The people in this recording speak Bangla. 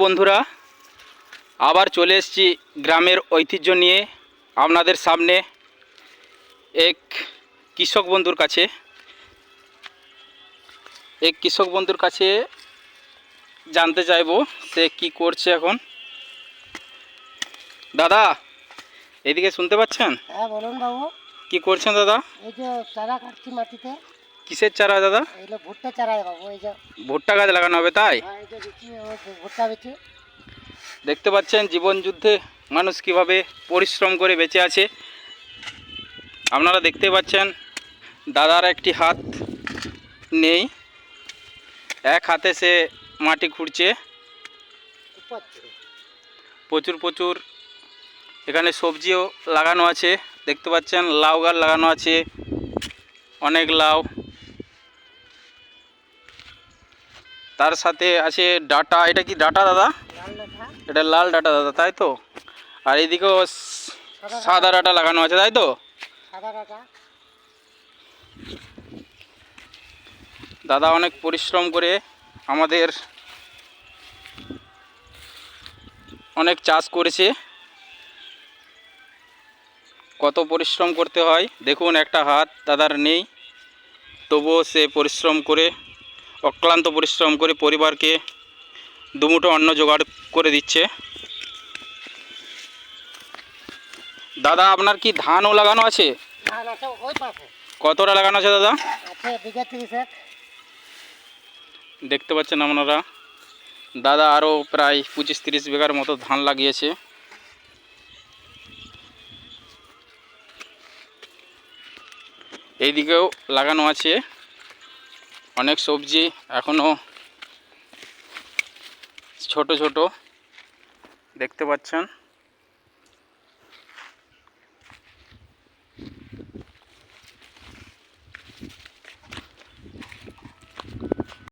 বন্ধুরা, আবার চলে এসেছি গ্রামের ঐতিহ্য নিয়ে আপনাদের সামনে। এক কৃষক বন্ধুর কাছে জানতে চাইবো সে কি করছে এখন। দাদা, এদিকে শুনতে পাচ্ছেন? হ্যাঁ বলুন বাবু। কি করছেন দাদা? এই যে চারা কাটছি মাটিতে। কিসের চারা দাদা? এইগুলো ভুট্টা চারা বাবু। এই যে ভুট্টা গাছ লাগানো হবে তাই? হ্যাঁ, এই যে বিচি, ভুট্টা বিচি। দেখতে পাচ্ছেন জীবন যুদ্ধে মানুষ কিভাবে পরিশ্রম করে বেঁচে আছে। আপনারা দেখতে পাচ্ছেন দাদার একটি হাত নেই, এক হাতে সে মাটি খুঁড়ছে। প্রচুর এখানে সবজিও লাগানো আছে, দেখতে পাচ্ছেন লাউ গাছ লাগানো আছে, অনেক লাউ। তার সাথে আছে ডাটা। এটা কি ডাটা দাদা? এটা লাল ডাটা দাদা, তাই তো? আর এদিকেও সাদা ডাটা লাগানো আছে, তাই তো? দাদা অনেক পরিশ্রম করে আমাদের অনেক চাষ করেছে। কত পরিশ্রম করতে হয় দেখুন, একটা হাত দাদার নেই, তবুও সে পরিশ্রম করে, অক্লান্ত পরিশ্রম করে পরিবারকে দুমুঠো অন্ন জোগাড় করে দিচ্ছে। দাদা আপনার কি ধানও লাগানো আছে? কতটা লাগানো আছে দাদা? দেখতে পাচ্ছেন আপনারা, দাদা আরও প্রায় 25-30 বিঘার মতো ধান লাগিয়েছে। এইদিকেও লাগানো আছে অনেক সবজি, এখনও ছোট দেখতে পাচ্ছেন।